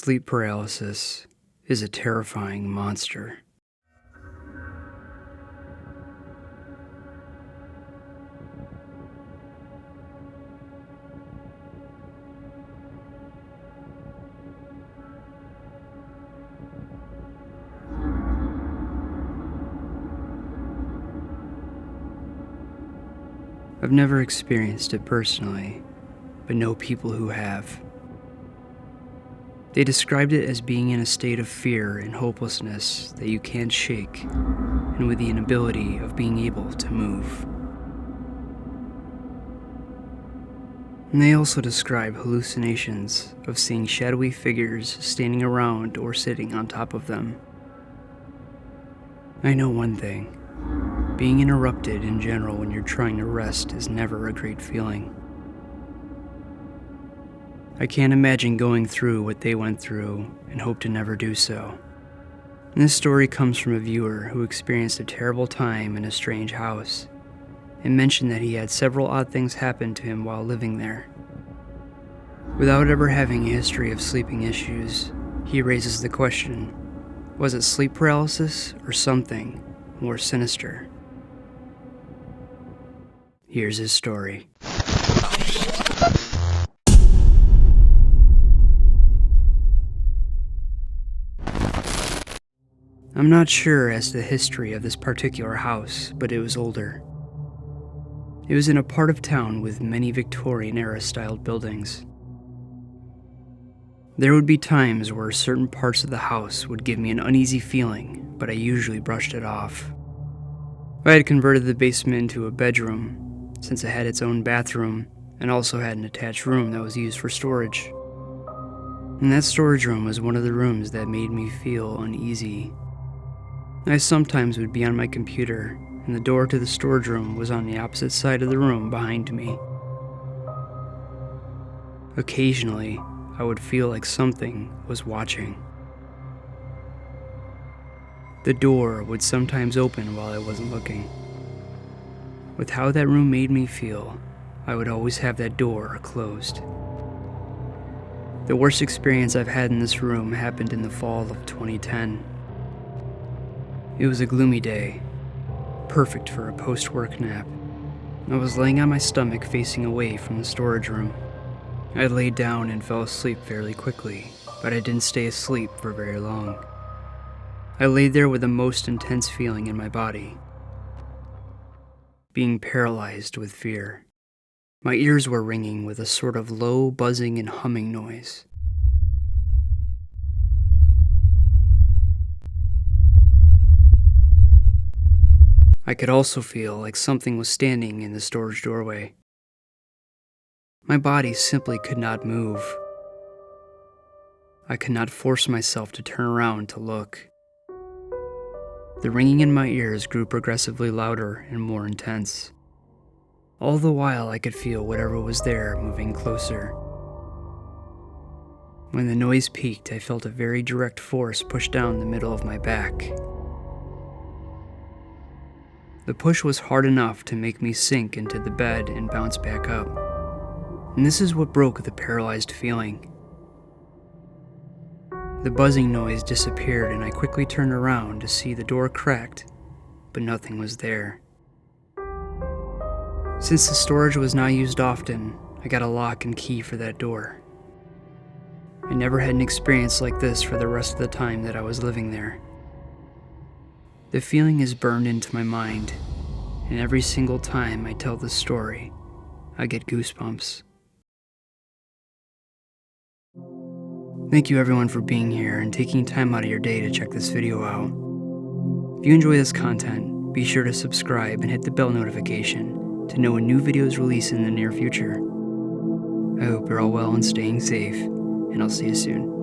Sleep paralysis is a terrifying monster. I've never experienced it personally, but know people who have. They described it as being in a state of fear and hopelessness that you can't shake, and with the inability of being able to move. And they also describe hallucinations of seeing shadowy figures standing around or sitting on top of them. I know one thing. Being interrupted in general when you're trying to rest is never a great feeling. I can't imagine going through what they went through and hope to never do so. And this story comes from a viewer who experienced a terrible time in a strange house and mentioned that he had several odd things happen to him while living there. Without ever having a history of sleeping issues, he raises the question, was it sleep paralysis or something more sinister? Here's his story. I'm not sure as to the history of this particular house, but it was older. It was in a part of town with many Victorian-era styled buildings. There would be times where certain parts of the house would give me an uneasy feeling, but I usually brushed it off. I had converted the basement into a bedroom, since it had its own bathroom and also had an attached room that was used for storage. And that storage room was one of the rooms that made me feel uneasy. I sometimes would be on my computer, and the door to the storage room was on the opposite side of the room behind me. Occasionally, I would feel like something was watching. The door would sometimes open while I wasn't looking. With how that room made me feel, I would always have that door closed. The worst experience I've had in this room happened in the fall of 2010. It was a gloomy day, perfect for a post-work nap. I was laying on my stomach facing away from the storage room. I laid down and fell asleep fairly quickly, but I didn't stay asleep for very long. I laid there with the most intense feeling in my body, being paralyzed with fear. My ears were ringing with a sort of low buzzing and humming noise. I could also feel like something was standing in the storage doorway. My body simply could not move. I could not force myself to turn around to look. The ringing in my ears grew progressively louder and more intense. All the while I could feel whatever was there moving closer. When the noise peaked, I felt a very direct force push down the middle of my back. The push was hard enough to make me sink into the bed and bounce back up. And this is what broke the paralyzed feeling. The buzzing noise disappeared and I quickly turned around to see the door cracked, but nothing was there. Since the storage was not used often, I got a lock and key for that door. I never had an experience like this for the rest of the time that I was living there. The feeling is burned into my mind, and every single time I tell this story, I get goosebumps. Thank you everyone for being here and taking time out of your day to check this video out. If you enjoy this content, be sure to subscribe and hit the bell notification to know when new videos release in the near future. I hope you're all well and staying safe, and I'll see you soon.